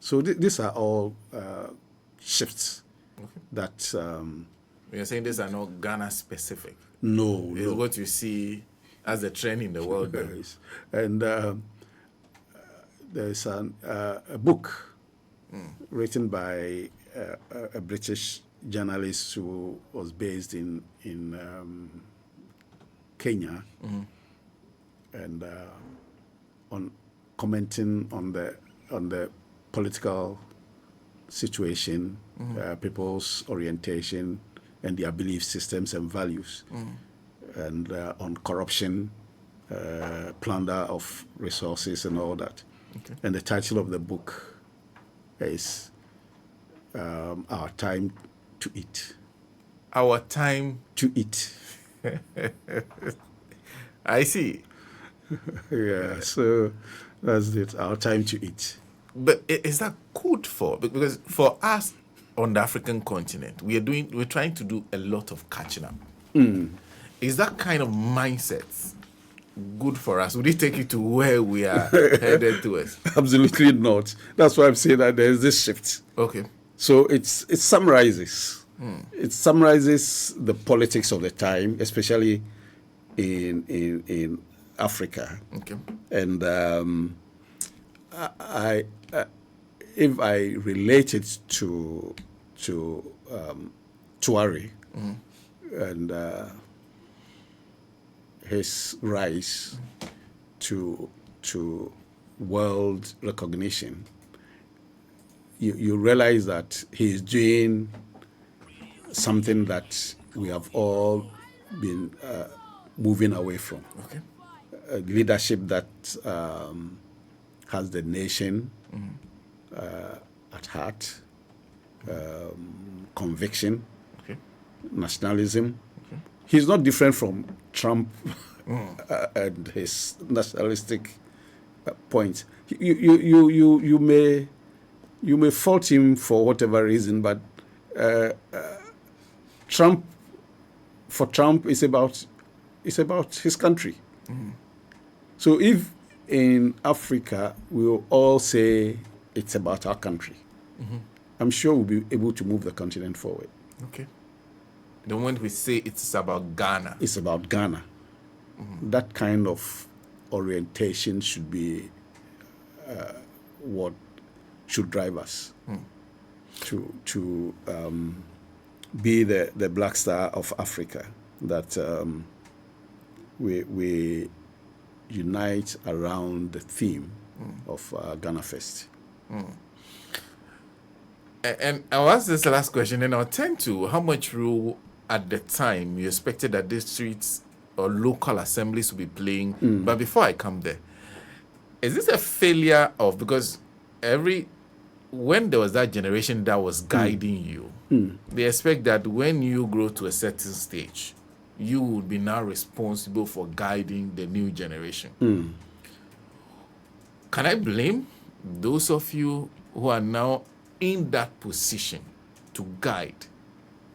So these are all shifts Okay. that You're saying these are not Ghana specific. no, It's what you see as a trend in the world. Though. Yes. And there's a book written by a British journalist who was based in Kenya, and on commenting on the political situation, people's orientation, and their belief systems and values, and on corruption, plunder of resources, and all that. Okay. And the title of the book is Our Time to Eat. Our time To eat. I see. Yeah, so that's it. Our time to eat. But is that good for? Because for us on the African continent, we're trying to do a lot of catching up. Is that kind of mindset good for us? Would it take you to where we are headed towards? Absolutely not. That's why I'm saying that there is this shift. Okay. So it summarizes. It summarizes the politics of the time, especially in Africa. Okay. And I if I relate it to Tuare and his rise to world recognition, you realize that he is doing something that we have all been moving away from. Okay. Leadership that has the nation at heart, conviction, Okay. nationalism. He's not different from Trump and his nationalistic points. You may fault him for whatever reason, but Trump is about his country. So if in Africa we will all say it's about our country, I'm sure we'll be able to move the continent forward. Okay. The moment we say it's about Ghana, It's about Ghana. That kind of orientation should be what should drive us to be the black star of Africa, that we unite around the theme of Ghana Fest. and I'll ask this last question, and I'll turn to how much role at the time you expected that districts or local assemblies will be playing. But before I come there, is this a failure of, because when there was that generation that was guiding you, they expect that when you grow to a certain stage, you would be now responsible for guiding the new generation. Can I blame those of you who are now in that position to guide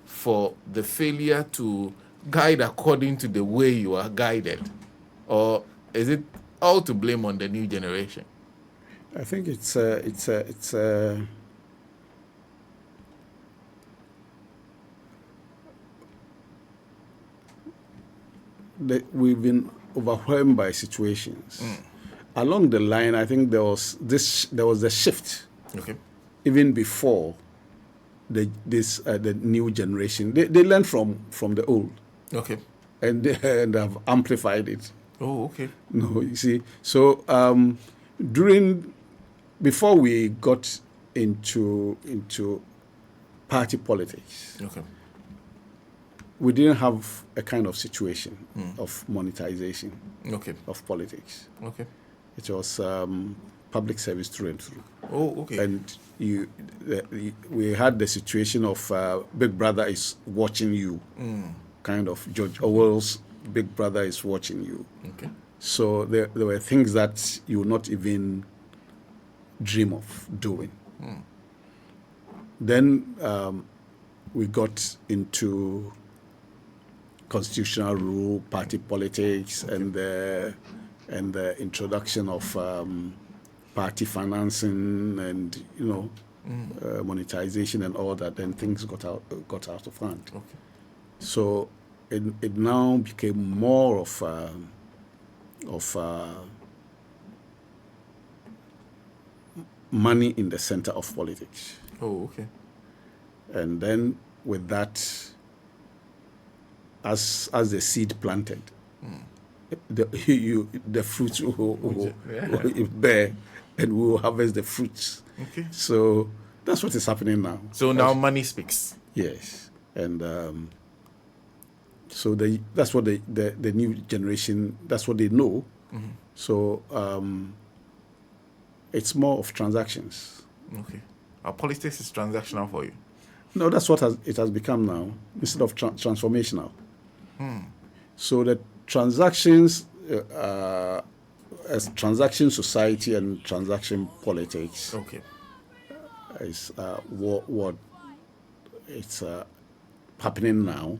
for the failure to guide according to the way you are guided? Or is it all to blame on the new generation? I think we've been overwhelmed by situations. Along the line, I think there was a shift. Okay. Even before the new generation, they learned from the old, Okay. and have amplified it. Oh, okay. No, you see. So before we got into party politics, Okay. we didn't have a kind of situation of monetization Okay. of politics. Okay. It was public service through and through. Oh, okay. And we had the situation of Big Brother is watching you, kind of George Orwell's Big Brother is watching you. Okay. So there were things that you would not even dream of doing. Then we got into constitutional rule, party politics, and the introduction of party financing and monetization and all that, then things got out of hand. Okay. So it now became more of money in the center of politics. Oh, okay. And then with that, as the seed planted, the fruits will bear, and we will harvest the fruits. Okay. So that's what is happening now. So now money speaks. Yes, and so that's what the new generation, that's what they know. So it's more of transactions. Okay. Our politics is transactional for you. No, that's what it has become now, instead of transformational. So the transactions, as transaction society and transaction politics, Okay. is what it's happening now,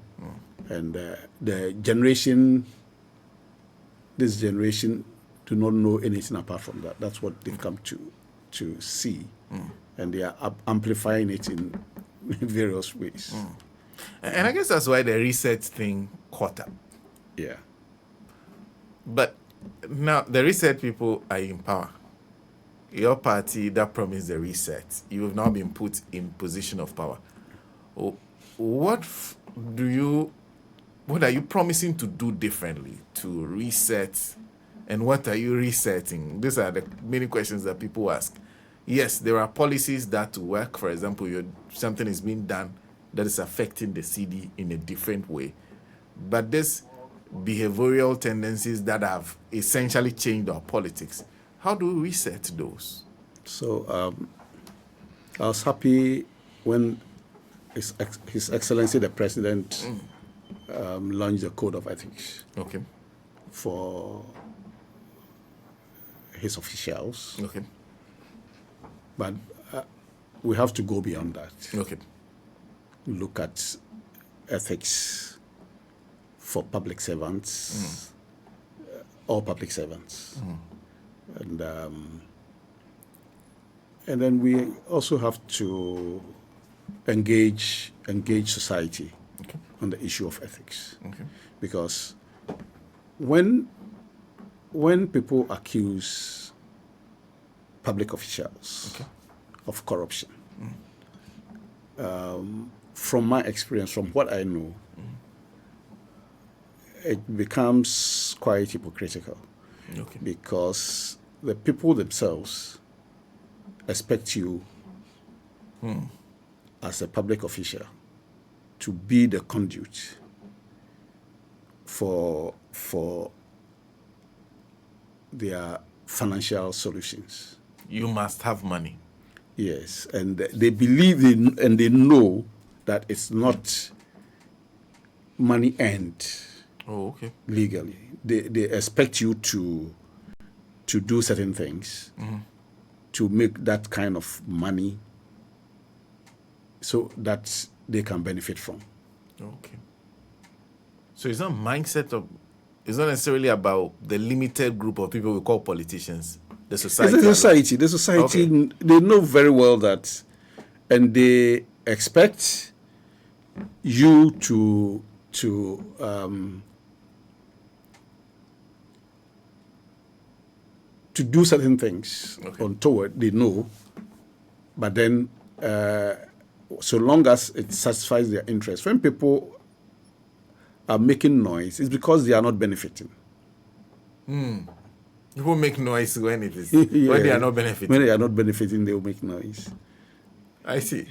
and this generation do not know anything apart from that. That's what they've come to see, and they are amplifying it in various ways. And I guess that's why the reset thing caught up. Yeah. But now the reset people are in power. Your party that promised the reset, you have now been put in position of power. What are you promising to do differently to reset, and what are you resetting? These are the many questions that people ask. Yes, there are policies that work. For example, something is being done that is affecting the CD in a different way. But these behavioral tendencies that have essentially changed our politics, how do we reset those? So I was happy when His Excellency the President launched the Code of Ethics. Okay. For his officials. Okay. But we have to go beyond that. Okay. Look at ethics for public servants, all public servants, and then we also have to engage society on the issue of ethics, because when people accuse public officials of corruption, from my experience, from what I know, it becomes quite hypocritical, because the people themselves expect you as a public official to be the conduit for their financial solutions. You must have money. Yes, and they believe and they know that it's not money earned legally. They expect you to do certain things to make that kind of money so that they can benefit from. Okay. So it's not mindset of, it's not necessarily about the limited group of people we call politicians. The society. It's the society. They know very well that, and they expect you to do certain things untoward. They know, but then so long as it satisfies their interest, when people are making noise, it's because they are not benefiting. People make noise when it is when they are not benefiting. When they are not benefiting, they will make noise. I see.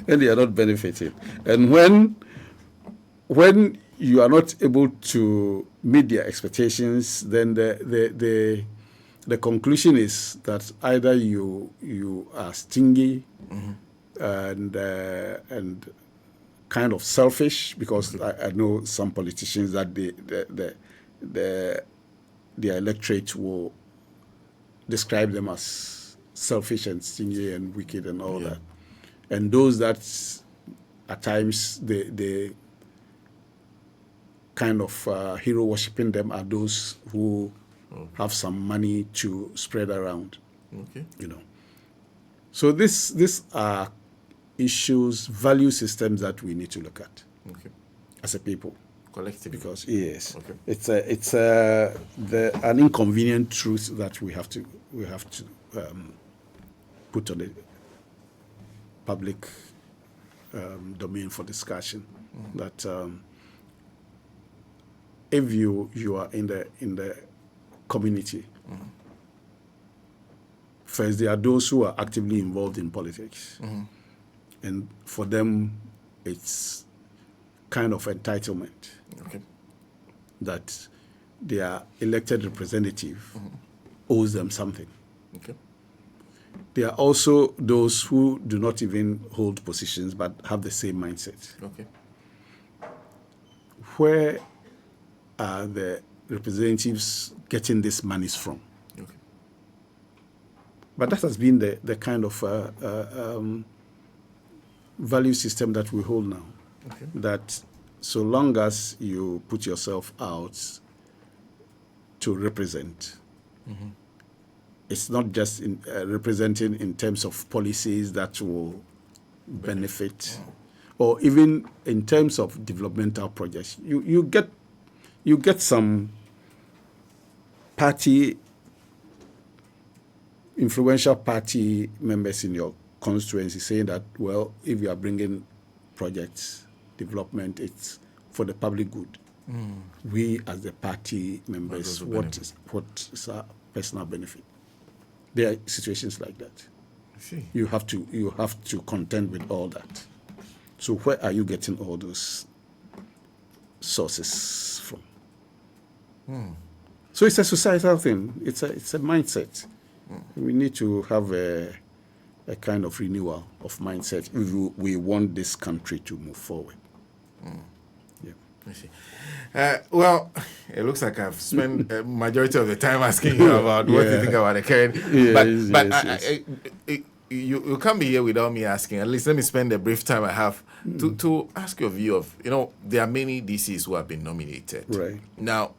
When they are not benefiting, and when you are not able to meet their expectations, then the conclusion is that either you are stingy and kind of selfish, because I know some politicians that their electorate will describe them as selfish and stingy and wicked and all that. And those that at times they kind of hero worshipping them are those who have some money to spread around, Okay. So these are issues, value systems that we need to look at as a people. Collectively. Because yes, it's an inconvenient truth that we have to put on the public domain for discussion. That if you are in the community, first there are those who are actively involved in politics, and for them it's kind of entitlement that their elected representative owes them something. There are also those who do not even hold positions but have the same mindset. Where are the representatives getting these monies from? But that has been the kind of value system that we hold now. That so long as you put yourself out to represent, it's not just representing in terms of policies that will benefit, or even in terms of developmental projects. You get some influential party members in your constituency saying that, well, if you are bringing projects, development, it's for the public good. We as the party members, what is our personal benefit? There are situations like that. You have to contend with all that. So where are you getting all those sources from? So it's a societal thing. It's a mindset. We need to have a kind of renewal of mindset if we want this country to move forward. I see. Well, it looks like I've spent a majority of the time asking you about what you think about the current. You can't be here without me asking. At least let me spend the brief time I have to ask your view of, there are many DCs who have been nominated. Right. Now,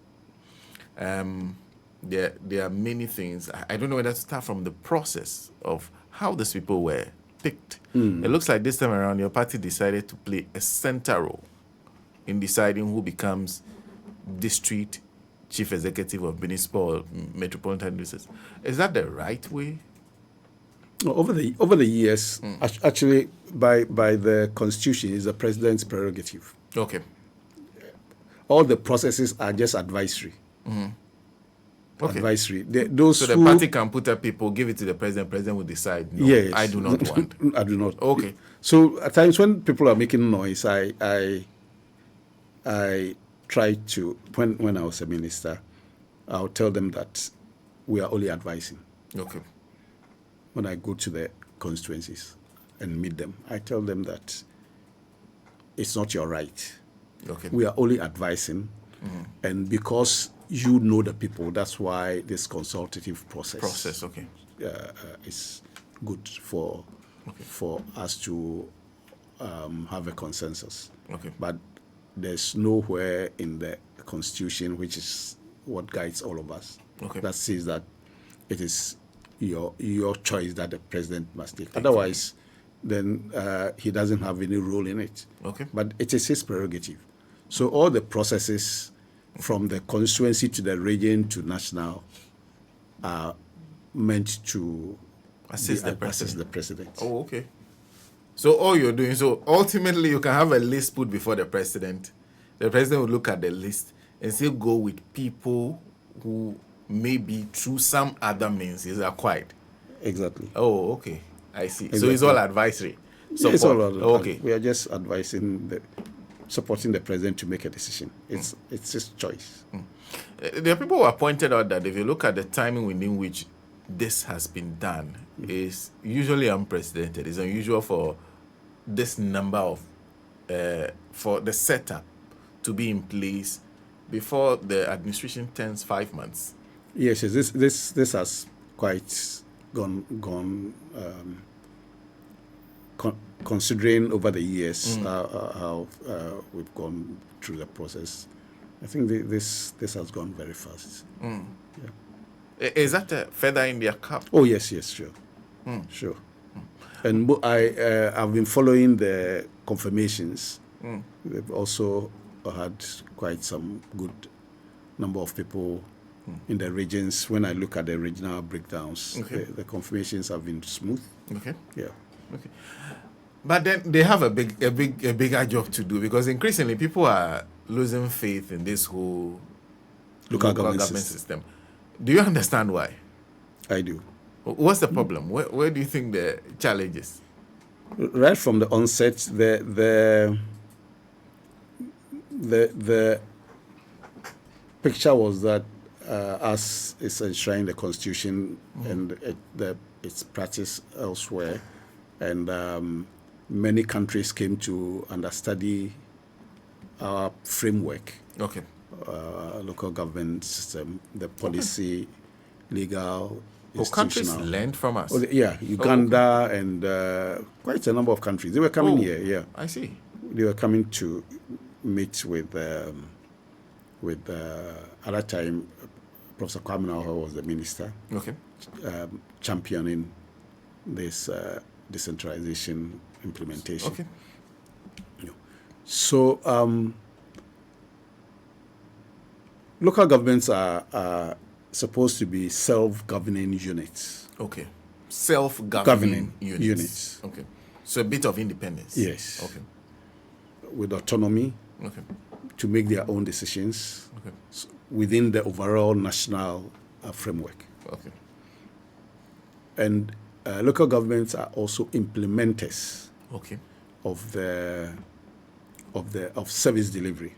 there are many things. I don't know whether to start from the process of how these people were picked. It looks like this time around your party decided to play a center role in deciding who becomes district chief executive of municipal or metropolitan districts. Is that the right way? Over the years, actually, by the Constitution, is the president's prerogative. Okay. All the processes are just advisory. Okay. Advisory. So the party can put up people, give it to the president. President will decide. No, yes. I do not want. I do not. Okay. So at times when people are making noise, I try to, when I was a minister, I'll tell them that we are only advising. Okay. When I go to the constituencies and meet them, I tell them that it's not your right. Okay. We are only advising, and because you know the people, that's why this consultative process okay. Is good for us to have a consensus. Okay. But there's nowhere in the Constitution, which is what guides all of us, that says that it is your choice that the president must take. Otherwise, then he doesn't have any role in it. Okay. But it is his prerogative. So all the processes from the constituency to the region to national are meant to assist the president. Oh, okay. So all you're doing, so ultimately you can have a list put before the president. The president will look at the list and still go with people who maybe through some other means is acquired. Exactly. Oh, okay. I see. Exactly. So it's all advisory. Support. It's all advisory. Okay. We are just advising, supporting the president to make a decision. It's his choice. There are people who have pointed out that if you look at the timing within which this has been done, is usually unprecedented. It's unusual for this number of, for the setup to be in place before the administration turns 5 months. Yes, this has quite gone considering over the years how we've gone through the process. I think this has gone very fast. Is that a feather in their cap? Oh yes, sure, sure. And I've been following the confirmations. They've also had quite some good number of people in the regions. When I look at the regional breakdowns, the confirmations have been smooth. Okay. Yeah. Okay. But then they have a bigger job to do, because increasingly people are losing faith in this whole Local government government system. Do you understand why? I do. What's the problem? Where do you think the challenge is? Right from the onset, the picture was that as is enshrined in the Constitution and its practice elsewhere, and many countries came to understudy our framework, local government system, the policy, legal, countries institutional. learned from us. Uganda and quite a number of countries. They were coming here. Yeah, I see. They were coming to meet with at that time, Professor Kwame Nkrumah was the minister. Championing this decentralization implementation. So local governments are supposed to be self-governing units. Self-governing units. So a bit of independence. Yes. With autonomy to make their own decisions within the overall national framework. And local governments are also implementers of service delivery.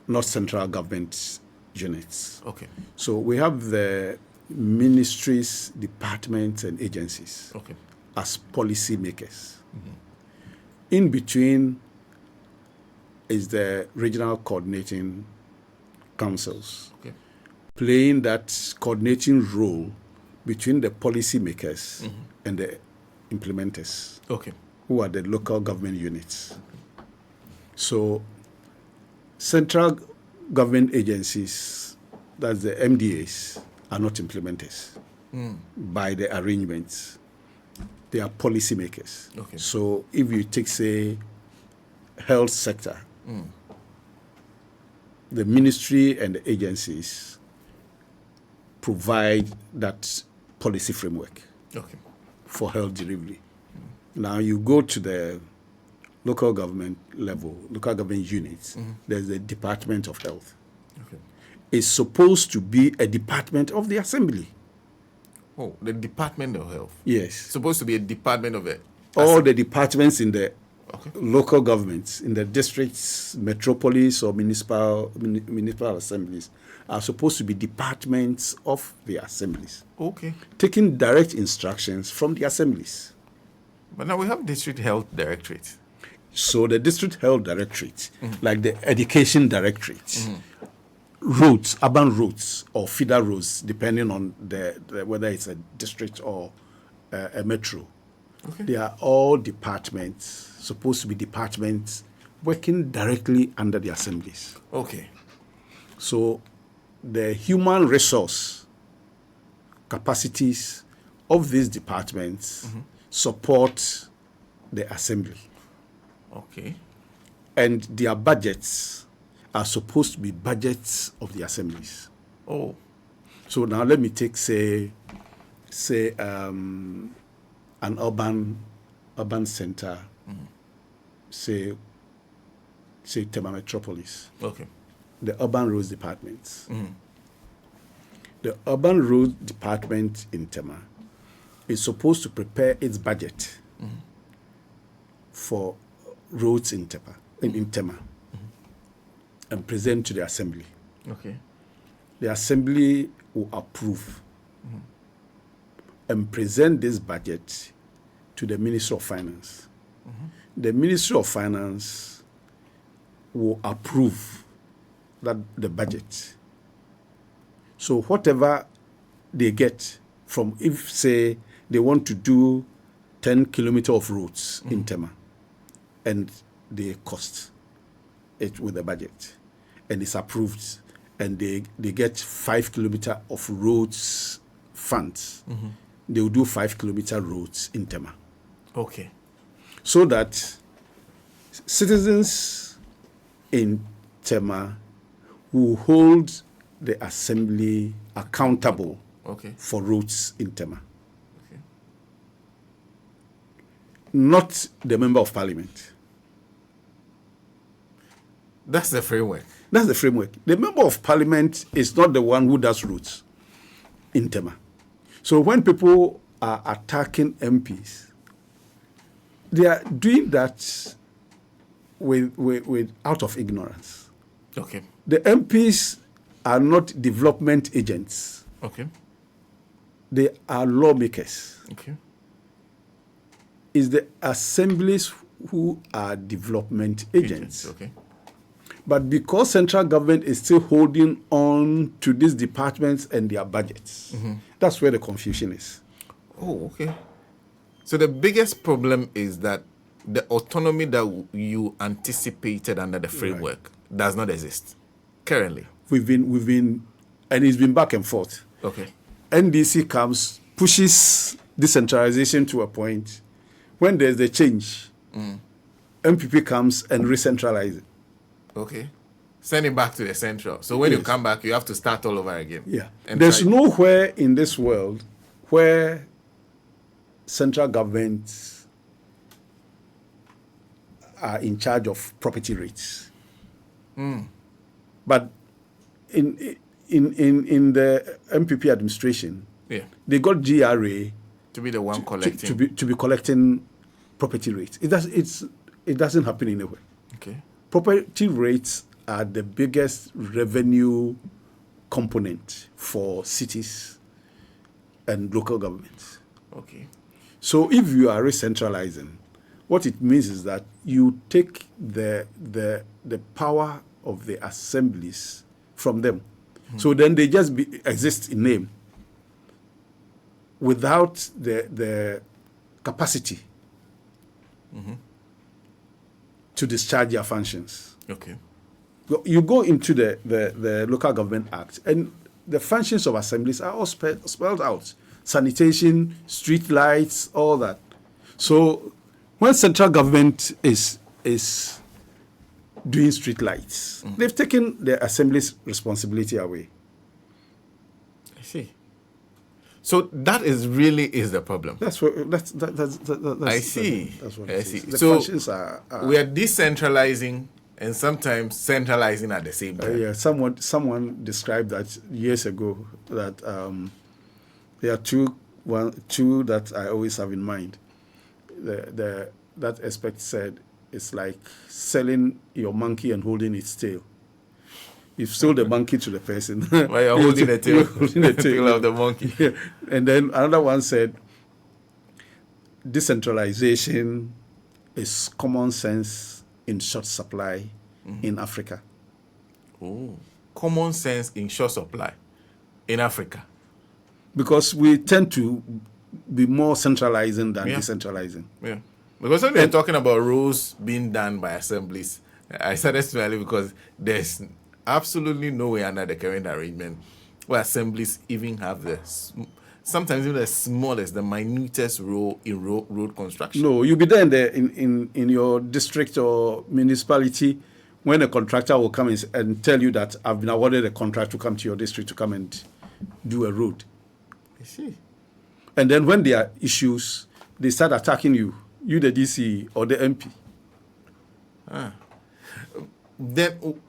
Not central government units. So we have the ministries, departments, and agencies as policy makers. In between is the regional coordinating councils, playing that coordinating role between the policy makers and the implementers, who are the local government units. So central government agencies, that's the MDAs, are not implementers by the arrangements. They are policy makers. So if you take, say, health sector, the ministry and the agencies provide that policy framework for health delivery. Now you go to the local government level, local government units, there's the Department of Health. It's supposed to be a department of the assembly. The Department of Health. Yes. Supposed to be a department of it. All the departments in the local governments, in the districts, metropolis, or municipal assemblies are supposed to be departments of the assemblies. Taking direct instructions from the assemblies. But now we have district health directorates. So the district health directorate, like the education directorate, roads, urban roads, or feeder roads, depending on whether it's a district or a metro. They are all departments, supposed to be departments working directly under the assemblies. So the human resource capacities of these departments support the assembly. And their budgets are supposed to be budgets of the assemblies. So now let me take, say an urban center, say Tema Metropolis. The urban roads departments. The urban road department in Tema is supposed to prepare its budget for roads in Tema and present to the assembly. The assembly will approve and present this budget to the Ministry of Finance. The Ministry of Finance will approve the budget. So whatever they get from, if say they want to do 10 kilometers of roads in Tema, and they cost it with the budget, and it's approved, and they get 5 kilometers of roads funds, they will do 5-kilometer roads in Tema. Okay. So that citizens in Tema will hold the assembly accountable Okay. for roads in Tema. Okay. Not the member of parliament. That's the framework. That's the framework. The member of parliament is not the one who does roads in Tema. So when people are attacking MPs, they are doing that with out of ignorance. Okay. The MPs are not development agents. Okay. They are lawmakers. Okay. It's the assemblies who are development agents. Okay. But because central government is still holding on to these departments and their budgets, that's where the confusion is. Oh, okay. So the biggest problem is that the autonomy that you anticipated under the framework does not exist currently. We've been, and it's been back and forth. Okay. NDC comes, pushes decentralization to a point. When there's a change, MPP comes and re-centralizes it. Okay. Send it back to the central. So when you come back, you have to start all over again. Yeah. And There's nowhere in this world where central governments are in charge of property rates. But in the MPP administration, they got GRA to be the one collecting to be collecting property rates. It doesn't happen anywhere. Okay. Property rates are the biggest revenue component for cities and local governments. Okay. So if you are re-centralizing, what it means is that you take the power of the assemblies from them. So then they just exist in name without the capacity to discharge their functions. Okay. You go into the Local Government Act, and the functions of assemblies are all spelled out. Sanitation, street lights, all that. So when central government is doing street lights, they've taken the assembly's responsibility away. I see. So that is the problem. That's what that's I see. That's what I see. The So functions are we are decentralizing and sometimes centralizing at the same time. yeah. Someone described that years ago that there are two that I always have in mind. That aspect said it's like selling your monkey and holding its tail. You've sold the monkey to the person. While you're holding the tail. You're holding the tail of the monkey. Yeah. And then another one said, decentralization is common sense in short supply in Africa. Oh, common sense in short supply in Africa. Because we tend to be more centralizing than decentralizing. Yeah. Because when we're talking about rules being done by assemblies, I started smiling because there's absolutely no way under the current arrangement where assemblies even have sometimes even the smallest, the minutest role in road construction. No, you'll be there in your district or municipality when a contractor will come and tell you that I've been awarded a contract to come to your district to come and do a road. I see. And then when there are issues, they start attacking you the DC or the MP. Then,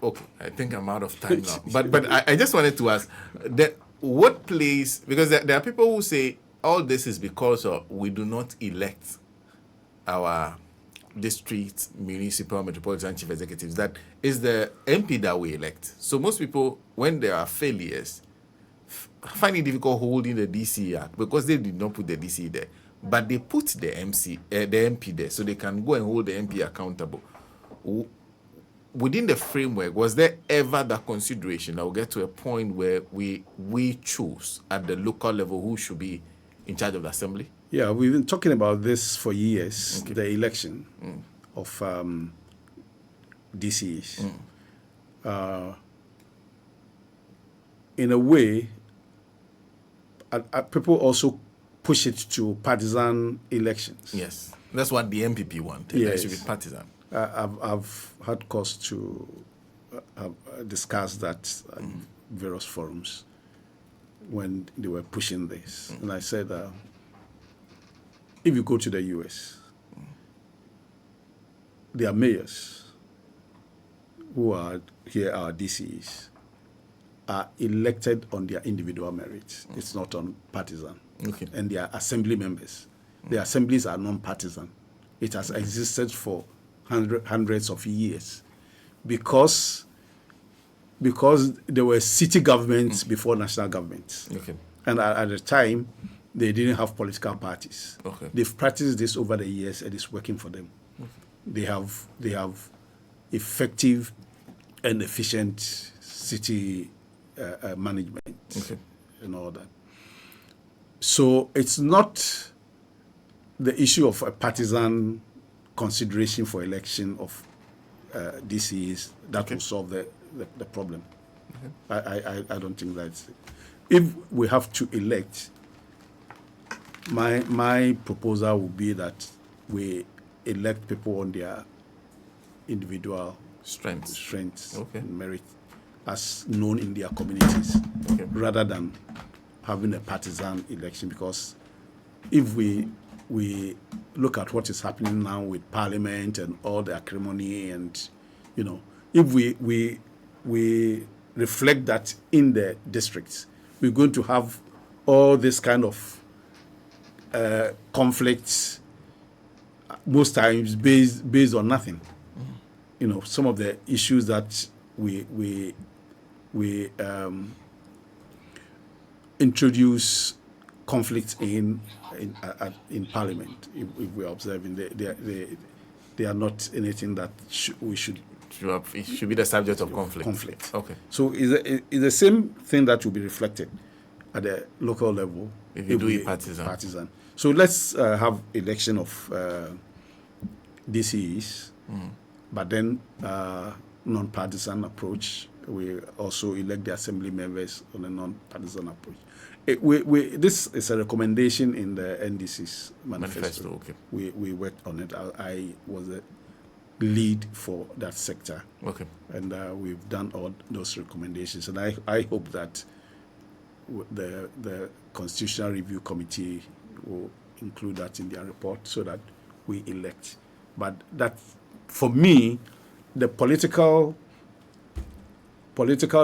okay, I think I'm out of time now. But I just wanted to ask that what place, because there are people who say all this is because we do not elect our district, municipal, metropolitan chief executives. That is the MP that we elect. So most people, when there are failures, find it difficult holding the DC Act because they did not put the DC there. But they put the MP there so they can go and hold the MP accountable. Within the framework, was there ever that consideration that will get to a point where we choose at the local level who should be in charge of the assembly? Yeah, we've been talking about this for years, the election of DCs. in a way, people also push it to partisan elections. Yes, that's what the MPP want. Yes. It should be partisan. I've had cause to discuss that at various forums when they were pushing this. And I said, if you go to the US, their mayors, who are here, our DCs, are elected on their individual merits. It's not on partisan. Okay. And they are assembly members. The assemblies are non-partisan. It has existed for hundreds of years because there were city governments before national governments. Okay. And at the time, they didn't have political parties. Okay. They've practiced this over the years, and it's working for them. They have effective and efficient city management and all that. So it's not the issue of a partisan consideration for election of DCs that will solve the problem. I don't think that's it. If we have to elect, my proposal would be that we elect people on their individual strengths and merit as known in their communities, rather than having a partisan election. Because if we look at what is happening now with Parliament and all the acrimony, and if we reflect that in the districts, we're going to have all this kind of conflicts, most times based on nothing. Some of the issues that we introduce conflicts in Parliament. If we're observing, they are not anything that we should. It should be the subject of conflict. Okay. So it's the same thing that will be reflected at the local level. If you do it partisan. So let's have election of DCEs, but then non-partisan approach. We also elect the assembly members on a non-partisan approach. This is a recommendation in the NDC's manifesto. Okay. We worked on it. I was the lead for that sector. Okay. And we've done all those recommendations. And I hope that the Constitutional Review Committee will include that in their report so that we elect. But that, for me, the political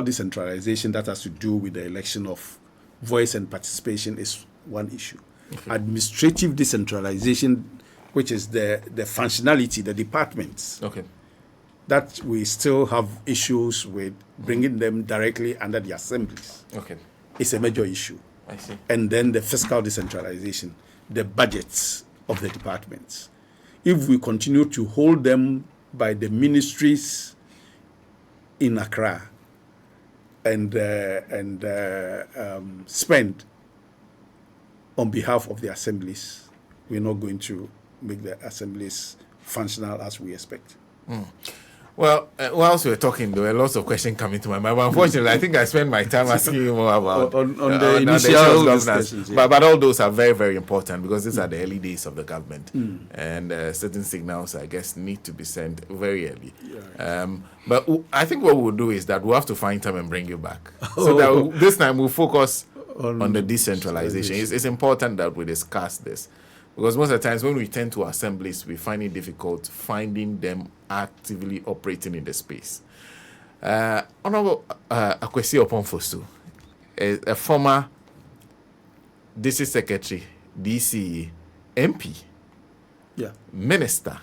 decentralization that has to do with the election of voice and participation is one issue. Okay. Administrative decentralization, which is the functionality, the departments, that we still have issues with bringing them directly under the assemblies. Okay. It's a major issue. I see. And then the fiscal decentralization, the budgets of the departments. If we continue to hold them by the ministries in Accra and spend on behalf of the assemblies, we're not going to make the assemblies functional as we expect. Well, whilst we were talking, there were lots of questions coming to my mind. But unfortunately, I think I spent my time asking you more about on the initial governance. Yeah. But all those are very, very important because these are the early days of the government. And certain signals, I guess, need to be sent very early. Yeah. But I think what we'll do is that we'll have to find time and bring you back. So that this time we'll focus on the decentralization. It's important that we discuss this. Because most of the times when we tend to assemblies, we find it difficult finding them actively operating in the space. Honorable Akwasi Opong-Fosu, a former DC Secretary, DCE, MP, Minister,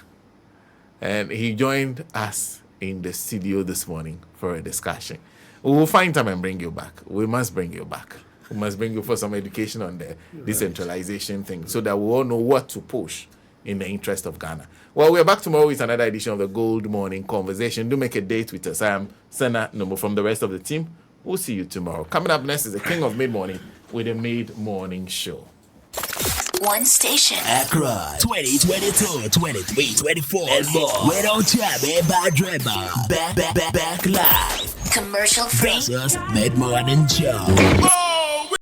and he joined us in the studio this morning for a discussion. We will find time and bring you back. We must bring you back. We must bring you for some education on the decentralization thing so that we all know what to push in the interest of Ghana. Well, we're back tomorrow with another edition of the Gold Morning Conversation. Do make a date with us. I am Senna Nomo from the rest of the team. We'll see you tomorrow. Coming up next is the King of Mid-Morning with the Mid-Morning Show. One station. Accra 2022, 23, 24 and more. We don't try, back live. Commercial free. Versus Mid-Morning Show.